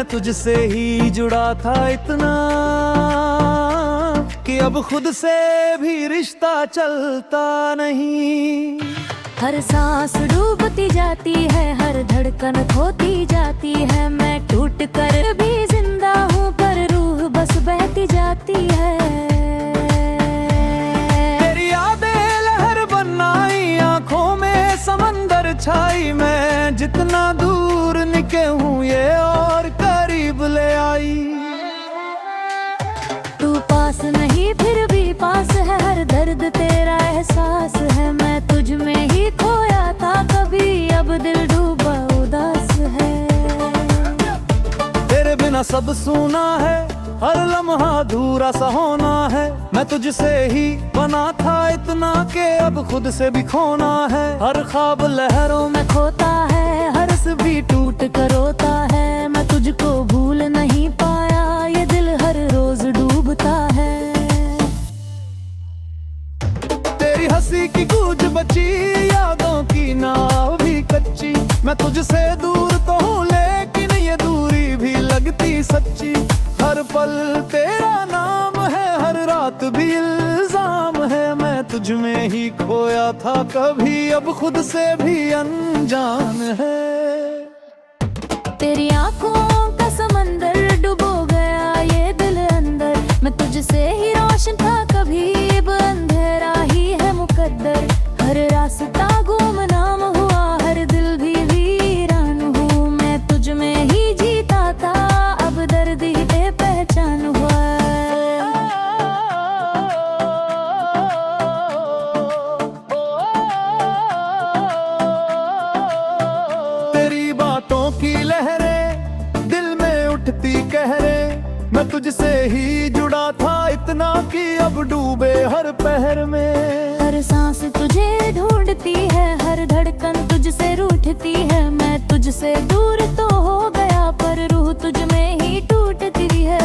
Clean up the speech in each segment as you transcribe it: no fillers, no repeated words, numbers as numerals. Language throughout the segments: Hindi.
तुझसे ही जुड़ा था इतना कि अब खुद से भी रिश्ता चलता नहीं। हर सांस डूबती जाती है, हर धड़कन खोती जाती है। मैं टूट कर भी जिंदा हूँ पर रूह बस बहती जाती है। तेरी यादें लहर बन आई, आंखों में समंदर छाई। मैं जितना दूर निके हूँ ये और करीब ले आई। तू पास नहीं फिर भी पास है, हर दर्द तेरा एहसास है। मैं तुझ में ही खोया था कभी, अब दिल डूबा उदास है। तेरे बिना सब सूना है, हर लम्हा अधूरा सा होना है। मैं तुझसे ही बना था इतना कि अब खुद से भी खोना है। हर ख्वाब लहरों में खोता है, हर रस भी टूट कर रोता है। मैं तुझको भूल नहीं पाया, ये दिल हर रोज डूबता है। तेरी हंसी की गूंज बची, यादों की नाव भी कच्ची। मैं तुझसे दूर तो हूँ लेकिन ये दूरी भी लगती सच्ची। हर पल तेरा नाम है, हर रात भी इल्जाम है। मैं तुझ में ही खोया था कभी, अब खुद से भी अनजान है। तेरी आंखों का समंदर डूबो गया ये दिल अंदर। मैं तुझसे ही रोशन था कभी, अब अंधेरा ही है मुकद्दर। हर रास्ता गुमनाम हुआ, हर दिल भी वीरान हूँ। मैं तुझ में ही जीता था, अब दर्द ही बेपहचान हुआ। तेरी बातों की लहरें दिल में उठती कहरें। मैं तुझसे ही जुड़ा था इतना कि अब डूबे हर पहर में। हर सांस तुझे ढूंढती है, हर धड़कन तुझसे रूठती है। मैं तुझसे दूर तो हो गया पर रूह तुझ में ही टूटती है।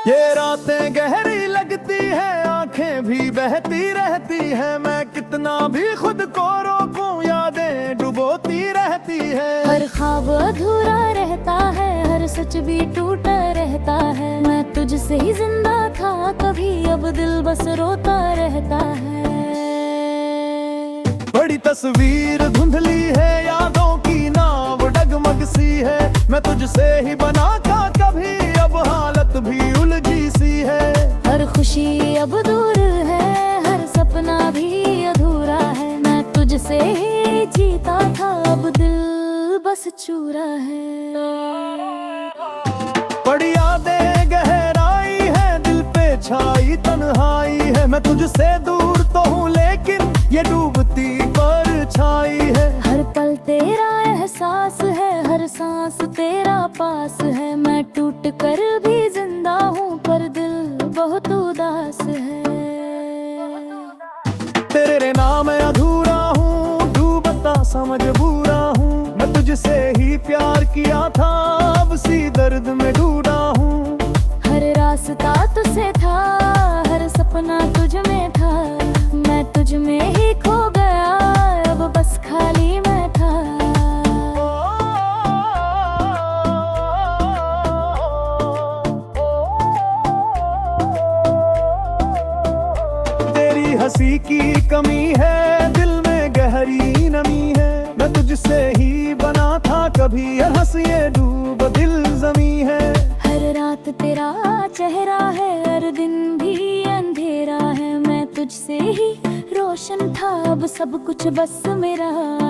ये रातें गहरी लगती है, आंखें भी बहती रहती है। मैं कितना भी खुद को रोकूं, यादें डुबोती रहती है। हर ख्वाब अधूरा रहता है, हर सच भी टूटा रहता है। मैं तुझसे ही जिंदा था कभी, अब दिल बस रोता रहता है। बड़ी तस्वीर धुंधली है, यादों की नाव डगमग सी है। मैं तुझसे ही बना था कभी, अब हालत भी उलझी सी है। हर खुशी अब दूर है, हर सपना भी अधूरा है। मैं तुझसे ही जीता था, अब दिल बस चूरा है। बड़ी यादें गहराई है, दिल पे छाई तन्हाई है। मैं तुझसे दूर तो हूँ लेकिन ये डूबती परछाई है। हर पल तेरा एहसास है, हर सांस तेरा पास है। मैं टूट कर भी जिंदा हूँ पर दिल बहुत उदास है। तेरे नाम अधूरा हूँ, डूबता समझ बुरा हूँ। मैं तुझसे ही प्यार किया था, अब सी दर्द में ढूंढा हूँ। हर रास्ता तुझसे था, हर सपना तुझ में था। मैं तुझ में ही खो गया, अब बस खाली मैं था। तेरी हंसी की कमी है, दिल में गहरी नमी है। मैं तुझसे ही बना था कभी, हंस ये डूब दिल जमी है। हर रात तेरा चेहरा है, हर दिन भी अंधेरा है। मैं तुझसे ही रोशन था, अब सब कुछ बस मेरा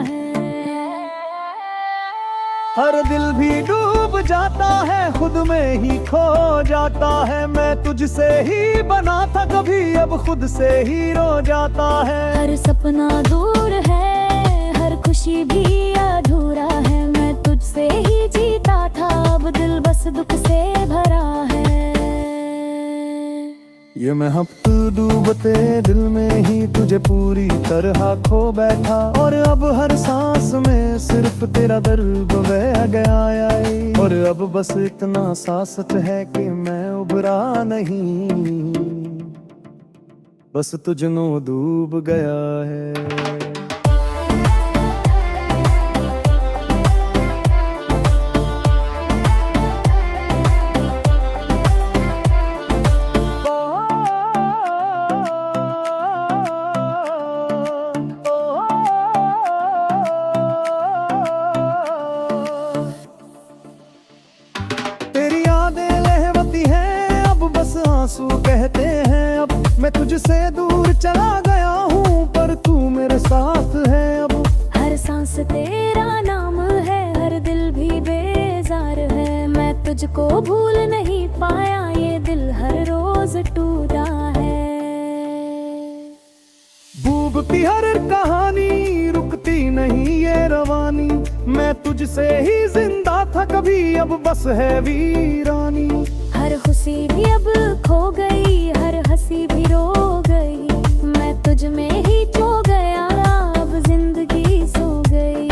है। हर दिल भी डूब जाता है, खुद में ही खो जाता है। मैं तुझसे ही बना था कभी, अब खुद से ही रो जाता है। हर सपना दूर है, हर खुशी भी अधूरा है। मैं तुझसे ही जीता था, अब दिल बस दुख से भरा है। ये मैं हफ्ते डूबते दिल में ही तुझे पूरी तरह खो बैठा। और अब हर सांस में सिर्फ तेरा दर्द बह गया है। और अब बस इतना सा सच है कि मैं उभरा नहीं, बस तुझनो डूब गया है। आंसू कहते हैं अब मैं तुझसे दूर चला गया हूँ, पर तू मेरे साथ है अब। हर सांस तेरा नाम है, हर दिल भी बेजार है। मैं तुझको भूल नहीं पाया, ये दिल हर रोज टूटा है। बूब की हर कहानी रुकती नहीं ये रवानी, मैं तुझसे ही जिंदा था कभी, अब बस है वीरानी। हर खुशी भी अब खो गई, हर हंसी भी रो गई। मैं तुझ में ही खो गया, अब जिंदगी सो गई।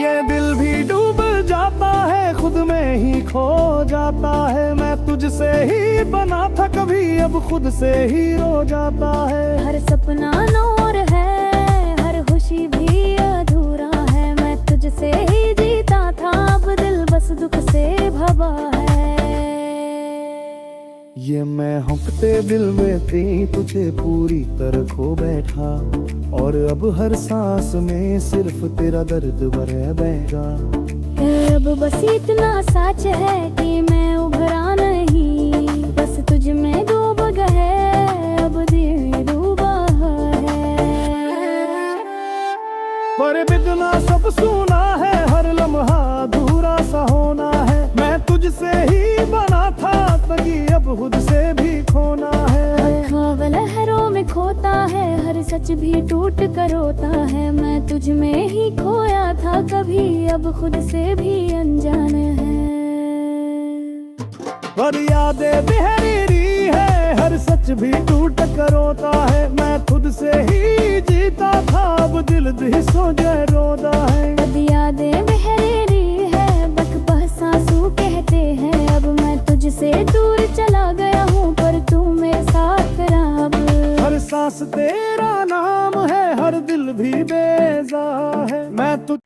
ये दिल भी डूब जाता है, खुद में ही खो जाता है। मैं तुझसे ही बना था कभी, अब खुद से ही रो जाता है। हर सपना नूर है, हर खुशी भी अधूरा है। मैं तुझसे ही जीता था, अब दिल बस दुख से भरा है। ये मैं हुक्ते दिल में थी, तुझे पूरी तरह खो बैठा, और अब हर सांस में सिर्फ तेरा दर्द भरे बहेगा। अब बस इतना सच है कि मैं उभरा नहीं, बस तुझ में डूब गए, अब दिल डूबा है। पर बितना सब सुना है, हर लम्हा अधूरा सा होना है। मैं तुझसे ही बना था तभी, अब खुद से भी खोना है। ख्वाब लहरों में खोता है, हर सच भी टूट कर रोता है। मैं तुझ में ही खोया था कभी, अब खुद से भी अनजान है। पर यादें बहरी है, हर सच भी टूट कर रोता है। मैं खुद से ही जीता था, अब दिल दिसो जय रोता है। अब यादें बहरी है, बक बस आंसू कहते हैं। अब मैं तुझसे दूर चला गया हूँ, पर तू मेरे साथ रहा अब। हर सांस तेरा नाम है, हर दिल भी बेजा है। मैं तुझ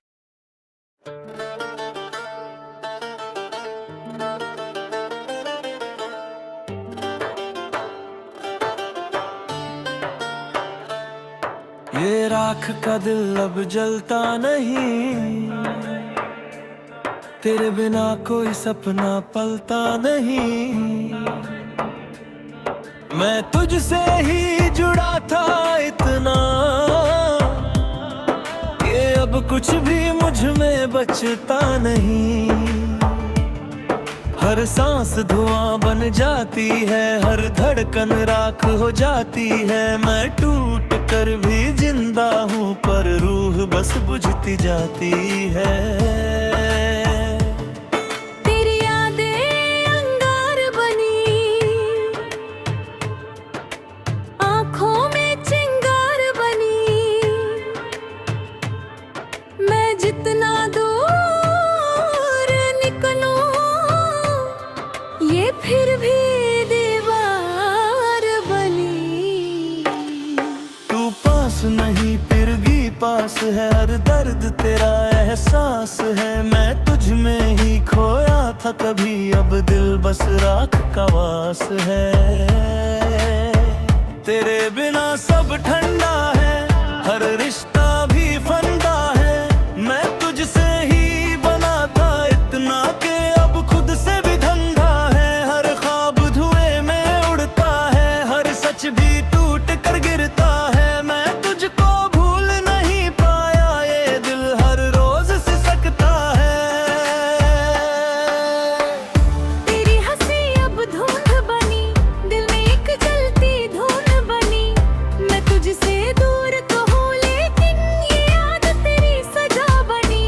ये राख का दिल अब जलता नहीं, तेरे बिना कोई सपना पलता नहीं। मैं तुझसे ही जुड़ा था इतना, ये अब कुछ भी मुझ में बचता नहीं। हर सांस धुआं बन जाती है, हर धड़कन राख हो जाती है। मैं टूट कर भी जिंदा हूँ, पर रूह बस बुझती जाती है। तेरी यादें अंगार बनी, आँखों में चिंगार बनी। मैं जितना दूर निकलूं, ये फिर भी दीवार बनी। तू पास नहीं फिर भी पास है, हर दर्द तेरा एहसास है। मैं तुझ में ही खोया था कभी, अब दिल बस राख का वास है। तेरे बिना सब ठंडा है, हर रिश्ता भी फंदा है। मैं तुझसे ही बना था इतना के, अब खुद से भी धंधा है। हर ख्वाब धुएं में उड़ता है, हर सच भी टूट कर गिरता है। मैं तुझको भूल नहीं पाया, ये दिल हर रोज सिसकता है। तेरी हंसी अब धुंध बनी, दिल में एक जलती धुन बनी। मैं तुझसे दूर तो हूँ, लेकिन ये याद तेरी सजा बनी।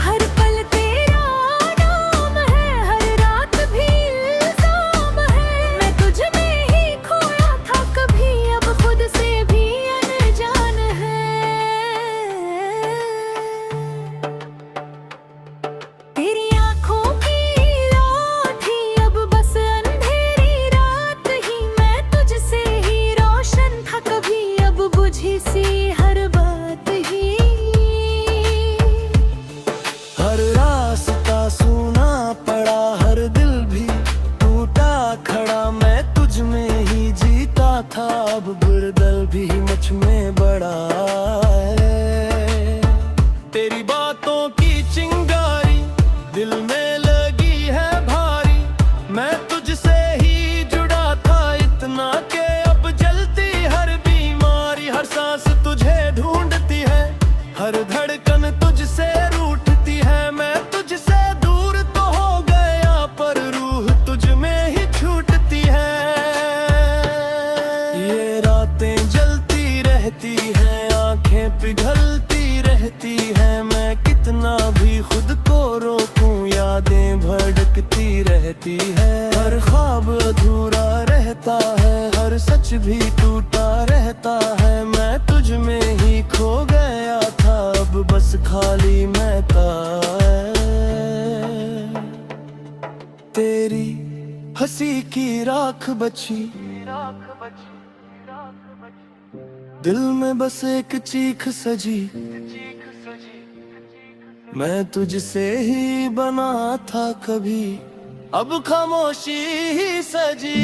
हर पल तेरा नाम है, हर रात भी इल्जाम है। मैं तुझ में ही खोया था कभी, अब खुद से भी अनजान है। तेरी आँखों की लाठी अब बस अंधेरी रात ही। मैं तुझसे ही रोशन था कभी, अब बुझी सी हर बात ही। हर रास्ता सूना पड़ा, हर दिल भी टूटा खड़ा। मैं तुझ में ही जीता था, अब बुरदल भी मुझ में बड़ा है। तेरी बातों की चिंगारी दिल में लगी है भारी, मैं तुझ भी टूटा रहता है, मैं तुझ में ही खो गया था, अब बस खाली मैं था। तेरी हंसी की राख बची, दिल में बस एक चीख सजी, मैं तुझसे ही बना था कभी, अब खामोशी ही सजी।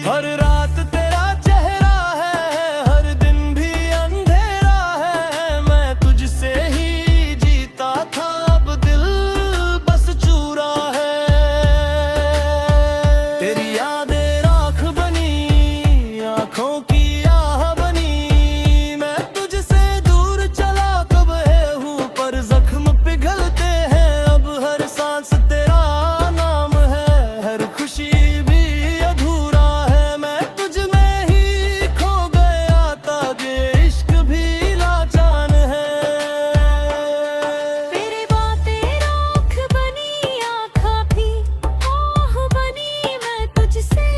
हर रात तेरा चेहरा है, हर दिन भी अंधेरा है, मैं तुझसे ही जीता था, अब दिल बस चूरा है। तेरी यादें राख बनी, आंखों की आह बनी, मैं तुझसे दूर चला कब है हूँ, पर जख्म पिघलते हैं अब, हर सांस तेरा नाम है, हर खुशी भी अधूरा है, मैं तुझ में ही खो गया था, ये इश्क भी लाचान है। तेरी बातें राख बनी, आँखां भी आह बनी, मैं तुझसे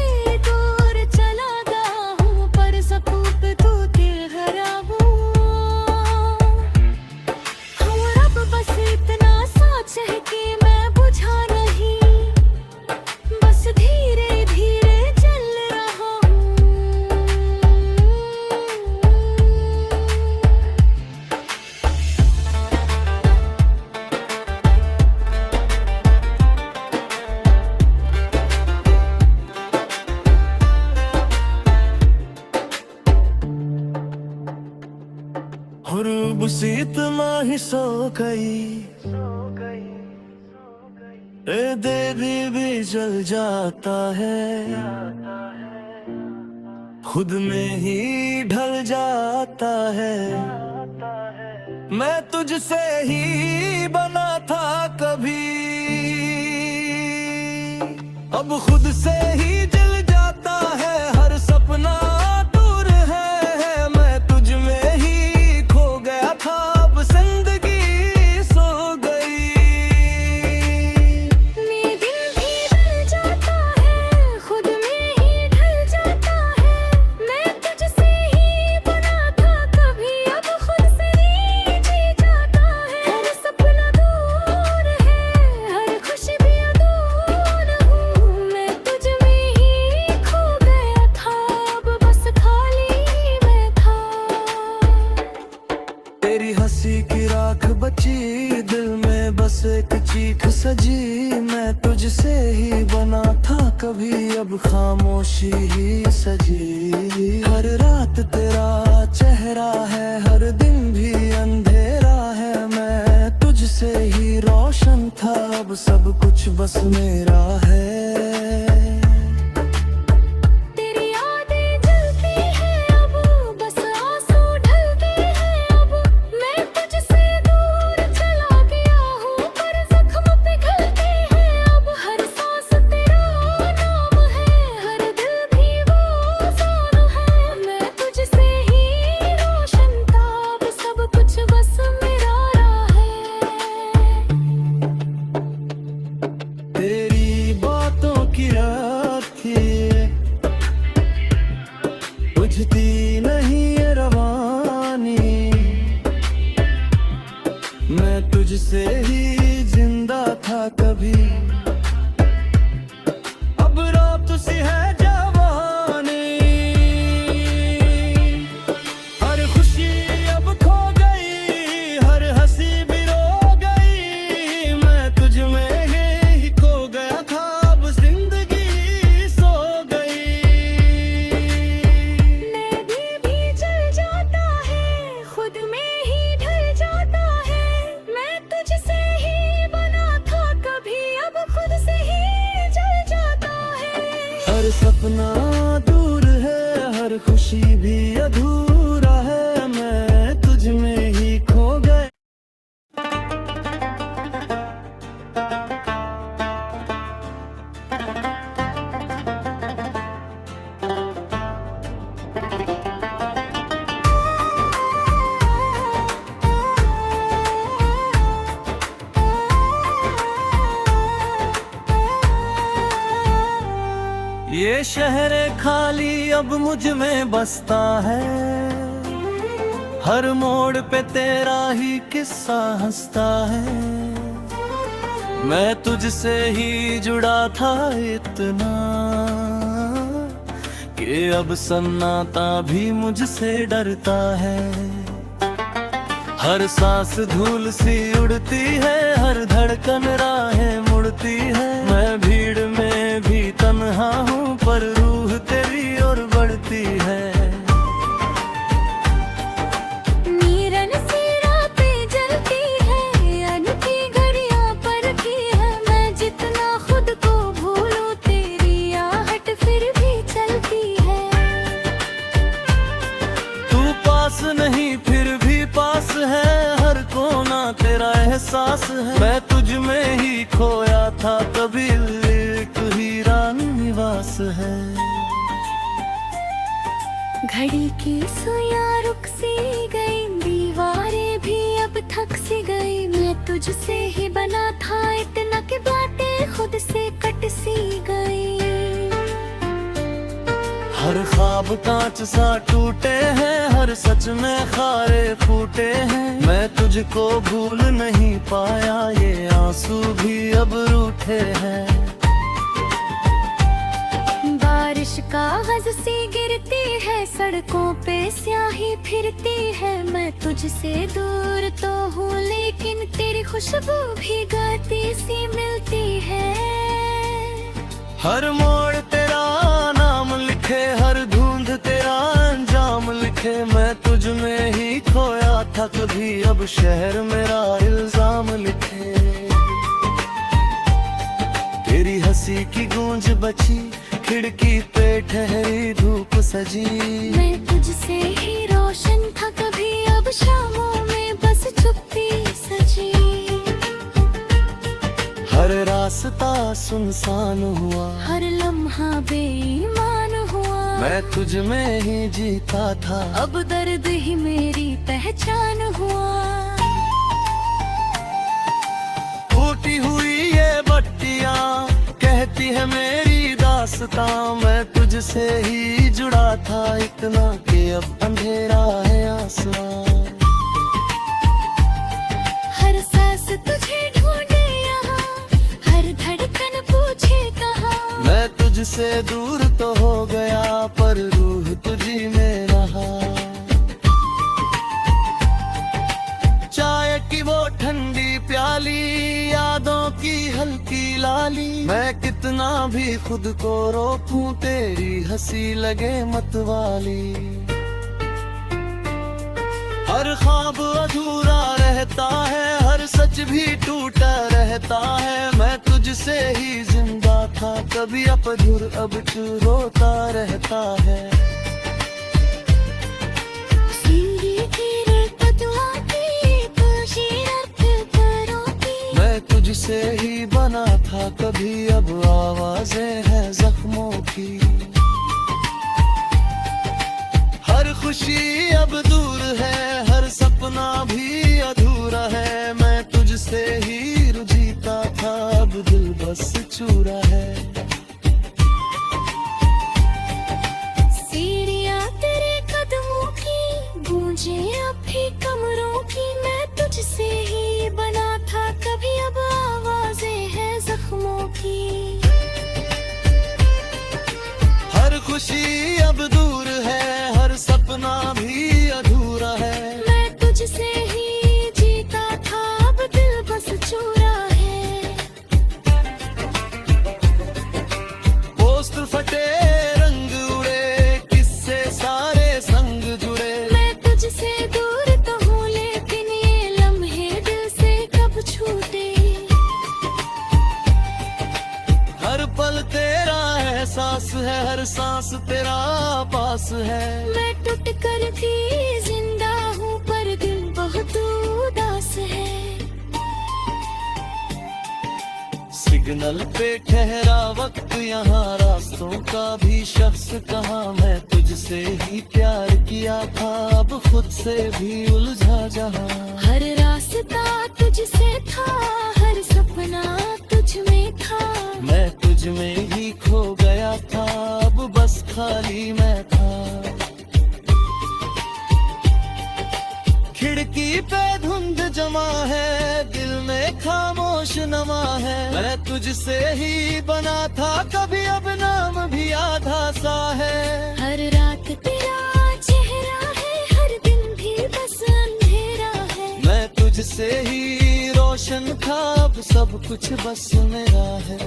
दूर चला गया हूँ, पर सकूं पे तू दिल भरा हूँ। अब बस इतना सोच है कि मैं बुझा नहीं, बस धीरे धीरे चल रहा हूँ। और बस इतना ही सो गई, ए देवी भी जल जाता है, खुद में ही ढल जाता है, मैं तुझसे ही बना था कभी, अब खुद से ही जल जाता है, हर सपना दूर है, मैं तुझ में ही खो गया था, अब जिंदगी सो गई। मैं दिल भी ढल जाता है, खुद में ही ढल जाता है, मैं तुझसे ही बना था कभी, अब खुद से ही जी जाता है, हर सपना दूर है, हर खुशी भी अधूर हूँ, मैं तुझ में ही खो गया था, अब बस खाली मैं था। तेरी हंसी की राख बची, दिल में बस एक चीख सजी, मैं तुझसे ही बना था कभी, अब खामोशी ही सजी। हर रात तेरा चेहरा है, हर दिन भी अंधेरा है, मैं तुझसे ही रोशन था, अब सब कुछ बस मेरा है। तेरी यादें जलती हैं अब, बस आंसू ढलते हैं अब, मैं तुझसे दूर चला गया हूँ, पर जख्म पिघलते हैं अब, हर सांस तेरा नाम है, हर दिल भी वो जान है, मैं तुझसे ही रोशन था, अब सब कुछ बस मेरा रहा है। तेरी बातों की रात थी, बुझती नहीं ये रवानी, मैं तुझसे ही जिंदा था कभी, अब रात सी है जवानी, हर खुशी अब खो गई, हर हंसी भी रो गई, मैं तुझ में ही खो गया था, अब जिंदगी सो गई। मैं भी जल जाता है, खुद में ही ढल जाता है, मैं तुझसे ही बना था कभी, अब खुद से ही जल जाता है। हर सपना दूर है, हर खुशी भी अधूरा है, मैं तुझ में ही खो गया। ये शहर खाली अब मुझ में बसता है, हर मोड़ पे तेरा ही किस्सा हंसता है। मैं तुझसे ही जुड़ा था इतना कि अब सन्नाटा भी मुझसे डरता है। हर सांस धूल सी उड़ती है, हर धड़कन राहें मुड़ती है। मैं भीड़ में भी तन्हा हूँ पर रूह तेरी ओर बढ़ती है। नीरन सी रातें जलती है, अनकी घड़ियां पर की है। मैं जितना खुद को भूलूं तेरी आहट फिर भी चलती है। तू पास नहीं फिर भी पास है, हर कोना तेरा एहसास है। मैं तुझ में ही खोया था कभी, एक हीरा निवास है। घड़ी की सुइयां रुक सी गई, दीवारें भी अब थक सी गई। मैं तुझसे ही बना था इतना कि बातें खुद से कट सी गई। हर ख्वाब कांच सा टूटे हैं, हर सच में खारे फूटे हैं। मैं तुझको भूल नहीं पाया, ये आंसू भी अब रूठे हैं। बारिश कागज सी गिरती है, सड़कों पे स्याही फिरती है। मैं तुझसे दूर तो हूँ लेकिन तेरी खुशबू भी गाती सी मिलती है। हर मोड़ तेरा नाम लिखे, हर धुंध तेरा अंजाम लिखे। मैं तुझ में ही खोया था कभी, अब शहर मेरा इल्जाम लिखे। तेरी हंसी की गूंज बची, खिड़की पे ठहरी धूप सजी। मैं तुझसे ही रोशन था कभी, अब शामों में बस चुप्पी सजी। हर रास्ता सुनसान हुआ, हर लम्हा बेईमान हुआ। मैं तुझ में ही जीता था, अब दर्द ही मेरी पहचान हुआ। टूटी हुई ये बत्तियां कहती है मेरी दास्तां। मैं तुझसे ही जुड़ा था इतना कि अब अंधेरा है आसमां। हर सांस तुझे ढूंढे यहाँ, हर धड़कन पूछे कहाँ। मैं तुझसे दूर तो हो गया पर रूह तुझी में रहा। चाय की वो ठंडी प्याली, यादों की हल्की लाली। मैं कितना भी खुद को रोकूं तेरी हंसी लगे मतवाली। हर ख्वाब अधूरा रहता है, हर सच भी टूटा रहता है। मैं तुझसे ही जिंदा था कभी, अपधुर अब तू रोता रहता है। मैं तुझसे ही बना था कभी, अब आवाजें हैं जख्मों की। हर खुशी अब दूर है, हर सपना भी अधूरा है। मैं तुझसे ही रुझीता था, अब दिल बस चूरा है। सीढ़ियाँ तेरे कदमों की गूंजे अब भी कमरों की। मैं तुझसे ही बना था कभी, अब आवाजें हैं जख्मों की। हर खुशी अब दूर है, हर सपना भी अधूरा है। मैं तुझसे ही जीता था, अब दिल बस चूरा है। पोस्टर फटे रंग उड़े, किस्से सारे संग जुड़े। मैं तुझसे दूर तो हूँ लेकिन ये लम्हे दिल से कब छूटे। हर पल तेरा एहसास है, हर सांस तेरा पास है। मैं टूट कर भी जिंदा हूँ पर दिल बहुत उदास है। सिग्नल पे ठहरा वक्त यहाँ, रास्तों का भी शख्स कहाँ। मैं तुझसे ही प्यार किया था, अब खुद से भी उलझा जहाँ। हर रास्ता तुझसे था, हर सपना तुझ में था। मैं तुझ में ही खो गया था, अब समा है, दिल में खामोश नमा है। मैं तुझसे ही बना था, कभी अब नाम भी आधा सा है। हर रात तेरा चेहरा है, हर दिन भी बस अंधेरा है। मैं तुझसे ही रोशन था, अब सब कुछ बस मेरा है।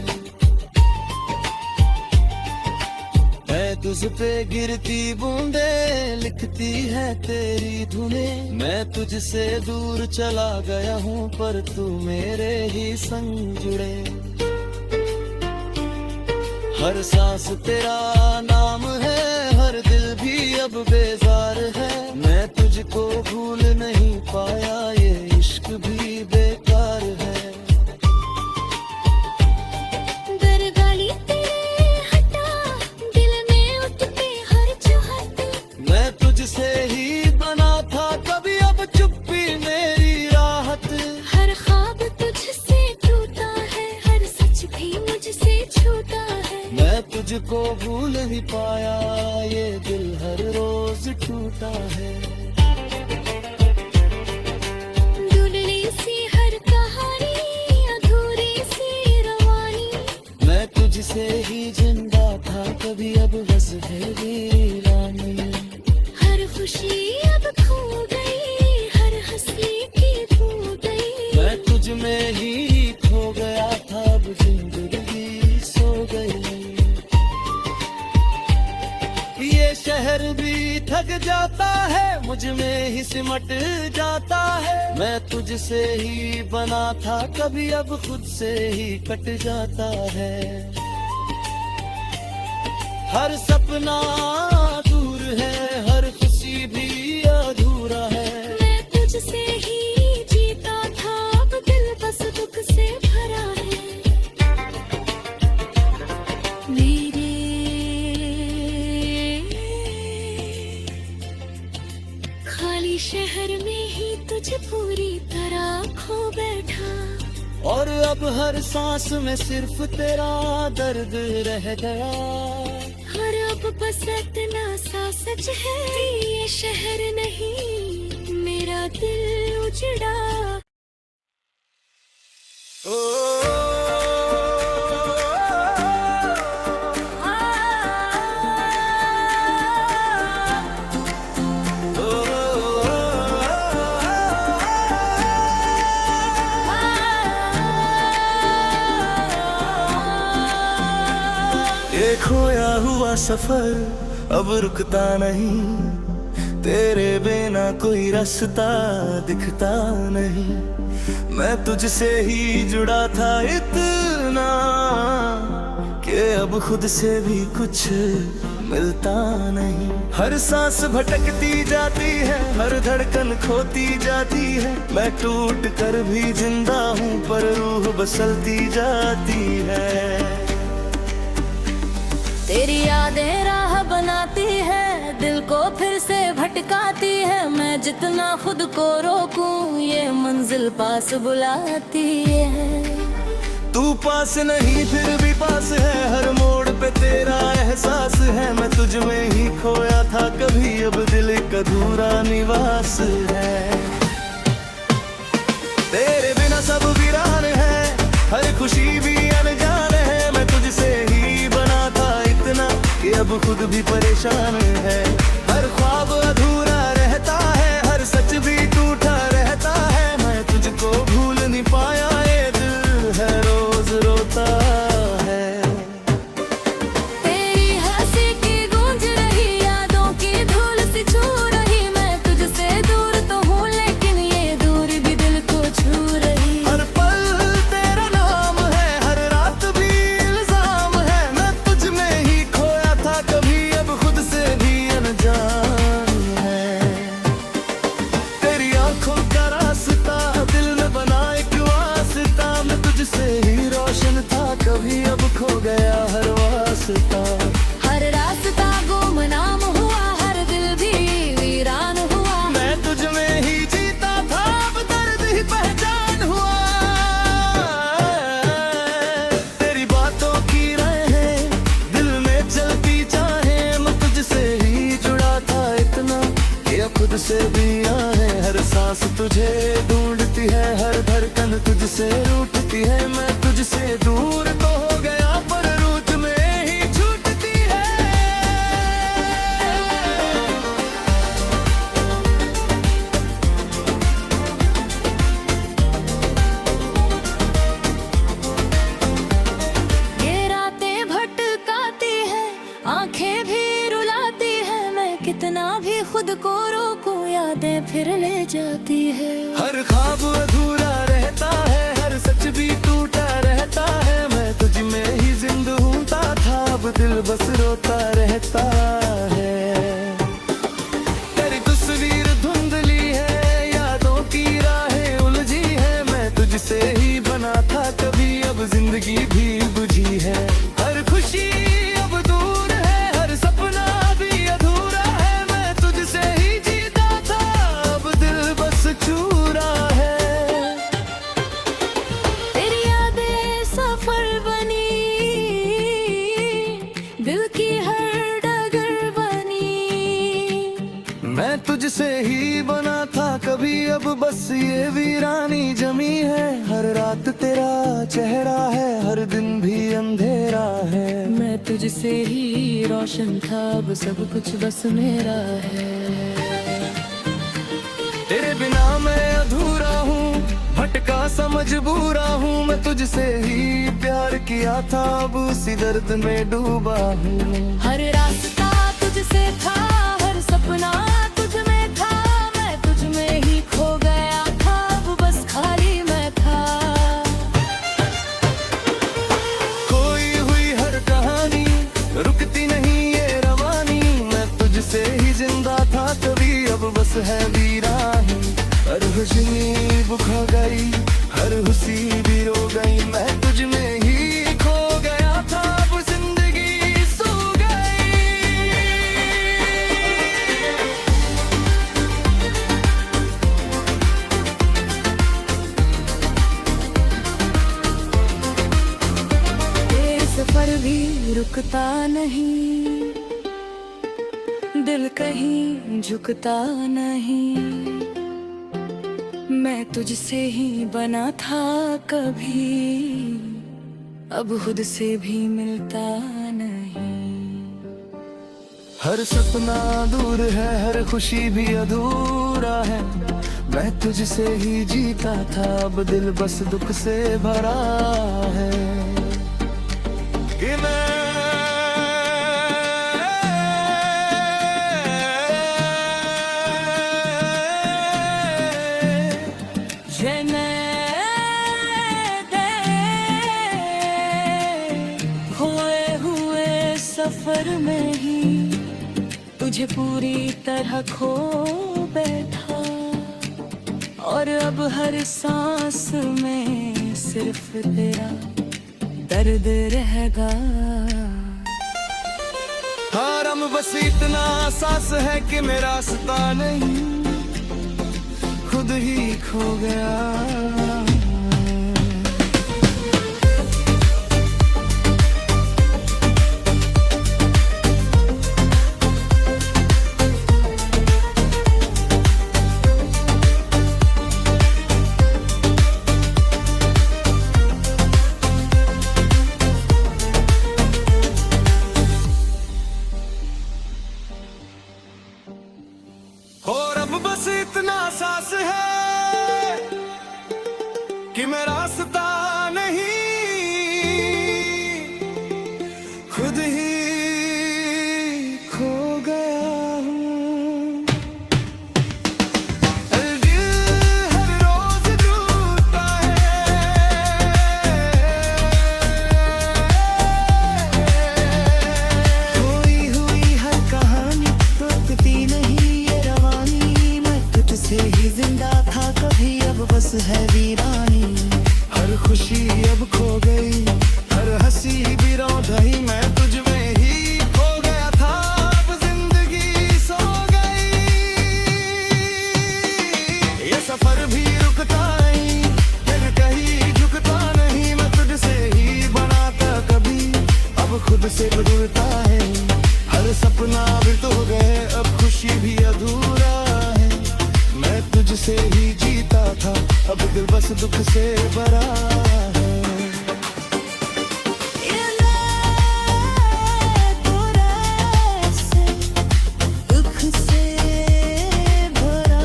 मैं तुझ पे गिरती बूंदे लिखती है तेरी धुनें। मैं तुझसे दूर चला गया हूँ, पर तू मेरे ही संग जुड़े। हर सांस तेरा नाम है, हर दिल भी अब बेजार है। मैं तुझको भूल नहीं पाया, ये इश्क भी बेकार है। दरगाली तेरे हटा, दिल में उठते हर चाहत। मैं तुझसे ही बना था, कभी अब चुप्पी मेरी राहत। हर ख्वाब तुझसे टूटा है, हर सच भी मुझसे छूटा है। मैं तुझको भूल ही पाया, ये दिल हर रोज टूटा है। धुंधली सी हर कहानी, अधूरी सी रवानी। मैं तुझसे ही जिंदा था, कभी अब बस है वीरानी। हर खुशी अब खो गई, हर हंसी की खो गई। मैं तुझ में ही खो गया था, अब जिंदगी सो गई। ये शहर भी थक जाता है, मुझ में ही सिमट जाता है। मैं तुझसे ही बना था, कभी अब खुद से ही कट जाता है। हर सपना दूर है, हर खुशी भी अधूरा है। मैं तुझसे ही जीता था, अब दिल बस दुख से भरा है। मेरे खाली शहर में ही तुझे पूरी तरह खो बैठा। और अब हर सांस में सिर्फ तेरा दर्द रह गया। और अब बस इतना सा सच है, ये शहर नहीं मेरा दिल उजड़ा। ये खोया हुआ सफर अब रुकता नहीं, तेरे बिना कोई रास्ता दिखता नहीं। मैं तुझसे ही जुड़ा था इतना, कि अब खुद से भी कुछ मिलता नहीं। हर सांस भटकती जाती है, हर धड़कन खोती जाती है। मैं टूट कर भी जिंदा हूँ, पर रूह बसलती जाती है। तेरी यादें राह बनाती है, दिल को फिर से भटकाती है। मैं जितना खुद को रोकूं, ये मंजिल पास बुलाती है। तू पास नहीं फिर भी पास है, हर मोड़ पे तेरा एहसास है। मैं तुझ में ही खोया था कभी, अब दिल एक अधूरा निवास है। तेरे बिना सब वीरान है, हर खुशी भी अनजान है। मैं तुझसे ही बना था इतना, कि अब खुद भी परेशान है। हर ख्वाब अधूरा रहता है, हर सच भी टूटा रहता है। मैं तुझको भूल नहीं पाया, ये दिल है रोज रोता है। तेरी हंसी की गूंज रही, यादों की धूल सी छू रही। मैं तुझसे दूर तो हूँ, लेकिन ये दूर भी दिल को छू रही। हर पल तेरा नाम है, हर रात भी इल्जाम है। मैं तुझ में ही खोया था कभी, अब खुद से भी अनजान है। तेरी आंखों का रास्ता दिल में बना एक वास्ता। मैं तुझसे ही रोशन था कभी, अब खो गया हर वास्ता। हर रास्ता गुमनाम हुआ, हर दिल भी वीरान हुआ। मैं तुझ में ही जीता था, अब दर्द ही पहचान हुआ। तेरी बातों की राहें दिल में चलती चाहे। मैं तुझसे ही जुड़ा था इतना, कि अब खुद से भी आहे। हर सांस तुझे ढूंढती है, जान तुझसे रूठती है, मैं तुझसे दूर तो हो गया पर रूठ में ही छूटती है। ये रातें भटकाती है, आंखें भी रुलाती है, मैं कितना भी खुद को रोकूं यादें फिर ले जाती है। हर ख्वाब अधूरा रहता है, हर सच भी टूटा रहता है, मैं तुझ में ही जिंदा हूँता था, अब दिल बस रोता रहता है। तेरी तस्वीर धुंधली है, यादों की राहें उलझी है, मैं तुझसे ही बना था कभी, अब जिंदगी भी बुझी है। हर खुशी अब दूर है, हर सपना भी अधूरा है, मैं तुझसे ही जीता था, अब दिल बस चूरा है। तेरी यादें सफर बनी, दिल की हर डगर बनी। मैं तुझसे ही बना था कभी, अब बस ये वीरानी जमी है। हर रात तेरा चेहरा है, हर दिन भी अंधेरा है, मैं तुझसे ही रोशन था, अब सब कुछ बस मेरा है। तेरे बिना मैं अधूरा हूँ, भटका सा मजबूरा हूँ, मैं तुझसे ही प्यार किया था, अब उसी दर्द में डूबा हूँ। हर रास्ता तुझसे था, हर सपना तुझ में था, मैं तुझ में ही खो गया था, अब बस खाली मैं था। खोई हुई हर कहानी, रुकती नहीं ये रवानी, मैं तुझसे ही जिंदा था कभी, अब बस है वीरानी। हर खुशी बुखा गई, हर खुशी भी रो गई, मैं तुझ में ही खो गया था, अब जिंदगी सो गई। ये सफर भी रुकता नहीं, दिल कहीं झुकता नहीं, मैं तुझसे ही बना था कभी, अब खुद से भी मिलता नहीं। हर सपना दूर है, हर खुशी भी अधूरा है, मैं तुझसे ही जीता था, अब दिल बस दुख से भरा है। कि मैं खोए हुए सफर में ही तुझे पूरी तरह खो बैठा, और अब हर सांस में सिर्फ तेरा दर्द रहेगा। हारम बस इतना एहसास है कि मेरा रास्ता नहीं, खुद ही खो गया। और अब बस इतना एहसास है कि मैं रास्ता नहीं, खुद ही खो गया हूँ। दिल हर रोज टूटता है, खोई हुई हर कहानी, रुकती नहीं ये रवानी, मैं तुझसे ही जिंदा था कभी, अब बस है वीरानी। हर खुशी अब खो गई, हर हंसी भी रौंदाई, मैं तुझ में ही खो गया था, अब जिंदगी सो गई। ये सफर भी रुकता नहीं, फिर कहीं झुकता नहीं, मैं तुझसे ही बना था कभी, अब खुद से बदलता है। हर सपना भी तो गए, अब खुशी भी अधूरा है, मैं तुझसे ही जीता था, अब दिल बस दुख से भरा है। ये मैं तो ऐसे दुख से भरा,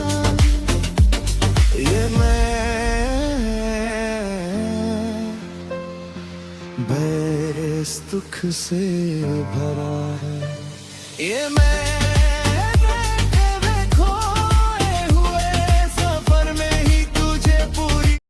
ये मैं बस दुख से भरा है। ये मैं